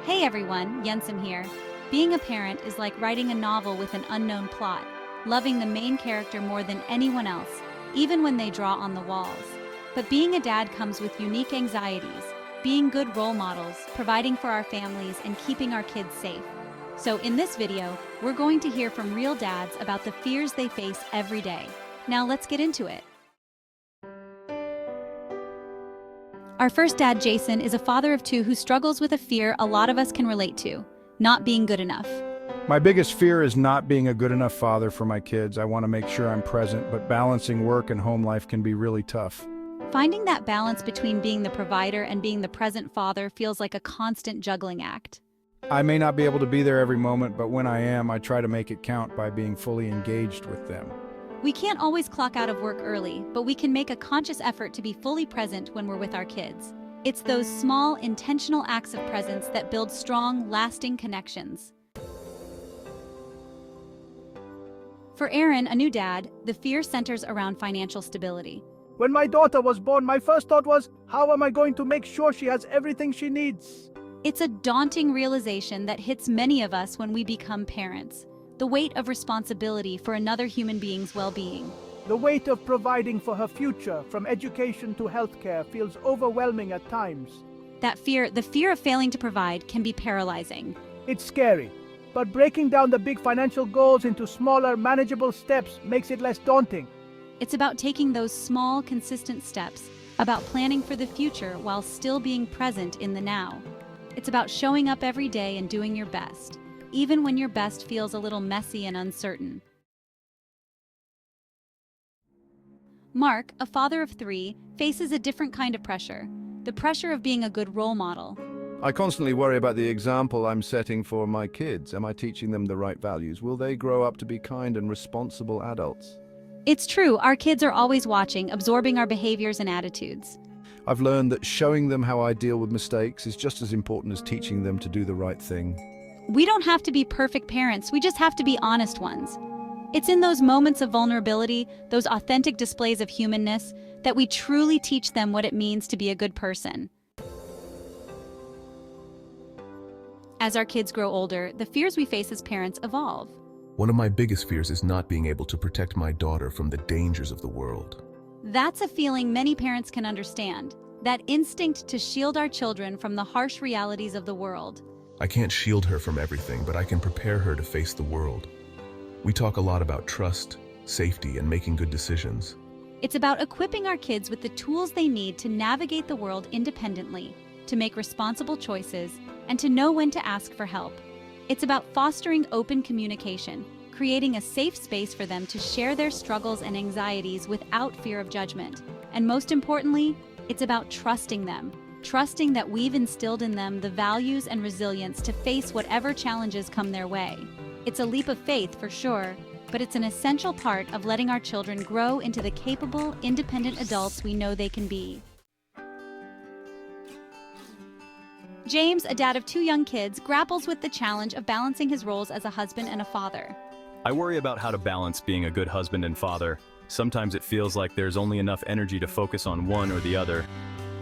Hey everyone, Jensen here. Being a parent is like writing a novel with an unknown plot, loving the main character more than anyone else, even when they draw on the walls. But being a dad comes with unique anxieties, being good role models, providing for our families, and keeping our kids safe. So in this video, we're going to hear from real dads about the fears they face every day. Now let's get into it. Our first dad, Jason, is a father of two who struggles with a fear a lot of us can relate to, not being good enough. My biggest fear is not being a good enough father for my kids. I want to make sure I'm present, but balancing work and home life can be really tough. Finding that balance between being the provider and being the present father feels like a constant juggling act. I may not be able to be there every moment, but when I am, I try to make it count by being fully engaged with them. We can't always clock out of work early, but we can make a conscious effort to be fully present when we're with our kids. It's those small, intentional acts of presence that build strong, lasting connections. For Aaron, a new dad, the fear centers around financial stability. When my daughter was born, my first thought was, how am I going to make sure she has everything she needs? It's a daunting realization that hits many of us when we become parents. The weight of responsibility for another human being's well-being. The weight of providing for her future, from education to healthcare, feels overwhelming at times. The fear of failing to provide can be paralyzing. It's scary, but breaking down the big financial goals into smaller, manageable steps makes it less daunting. It's about taking those small, consistent steps, about planning for the future while still being present in the now. It's about showing up every day and doing your best, even when your best feels a little messy and uncertain. Mark, a father of three, faces a different kind of pressure, the pressure of being a good role model. I constantly worry about the example I'm setting for my kids. Am I teaching them the right values? Will they grow up to be kind and responsible adults? It's true, our kids are always watching, absorbing our behaviors and attitudes. I've learned that showing them how I deal with mistakes is just as important as teaching them to do the right thing. We don't have to be perfect parents, we just have to be honest ones. It's in those moments of vulnerability, those authentic displays of humanness, that we truly teach them what it means to be a good person. As our kids grow older, the fears we face as parents evolve. One of my biggest fears is not being able to protect my daughter from the dangers of the world. That's a feeling many parents can understand, that instinct to shield our children from the harsh realities of the world. I can't shield her from everything, but I can prepare her to face the world. We talk a lot about trust, safety, and making good decisions. It's about equipping our kids with the tools they need to navigate the world independently, to make responsible choices, and to know when to ask for help. It's about fostering open communication, creating a safe space for them to share their struggles and anxieties without fear of judgment. And most importantly, it's about trusting them, trusting that we've instilled in them the values and resilience to face whatever challenges come their way. It's a leap of faith for sure, but it's an essential part of letting our children grow into the capable, independent adults we know they can be. James, a dad of two young kids, grapples with the challenge of balancing his roles as a husband and a father. I worry about how to balance being a good husband and father. Sometimes it feels like there's only enough energy to focus on one or the other.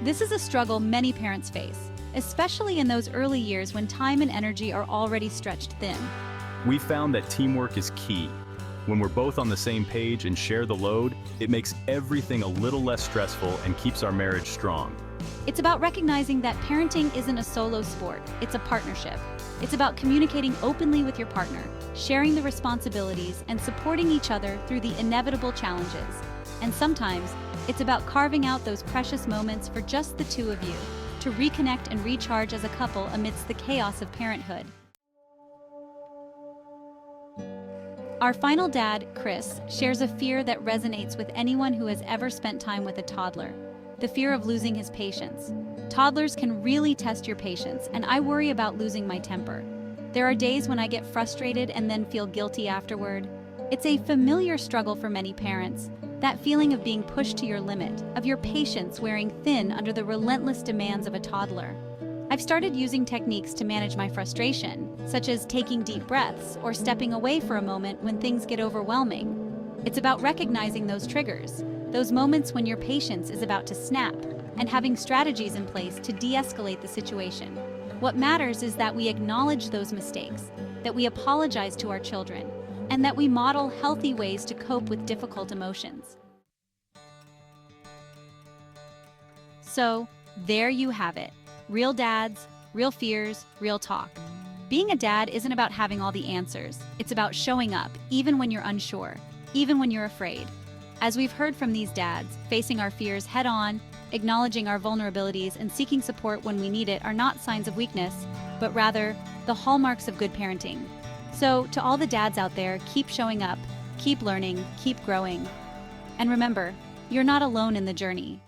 This is a struggle many parents face, especially in those early years when time and energy are already stretched thin. We found that teamwork is key. When we're both on the same page and share the load, it makes everything a little less stressful and keeps our marriage strong. It's about recognizing that parenting isn't a solo sport, it's a partnership. It's about communicating openly with your partner, sharing the responsibilities, and supporting each other through the inevitable challenges. And sometimes, it's about carving out those precious moments for just the two of you, to reconnect and recharge as a couple amidst the chaos of parenthood. Our final dad, Chris, shares a fear that resonates with anyone who has ever spent time with a toddler: the fear of losing his patience. Toddlers can really test your patience, and I worry about losing my temper. There are days when I get frustrated and then feel guilty afterward. It's a familiar struggle for many parents, that feeling of being pushed to your limit, of your patience wearing thin under the relentless demands of a toddler. I've started using techniques to manage my frustration, such as taking deep breaths or stepping away for a moment when things get overwhelming. It's about recognizing those triggers, those moments when your patience is about to snap, and having strategies in place to de-escalate the situation. What matters is that we acknowledge those mistakes, that we apologize to our children, and that we model healthy ways to cope with difficult emotions. So, there you have it. Real dads, real fears, real talk. Being a dad isn't about having all the answers. It's about showing up, even when you're unsure, even when you're afraid. As we've heard from these dads, facing our fears head-on, acknowledging our vulnerabilities, and seeking support when we need it are not signs of weakness, but rather the hallmarks of good parenting. So, to all the dads out there, keep showing up, keep learning, keep growing. And remember, you're not alone in the journey.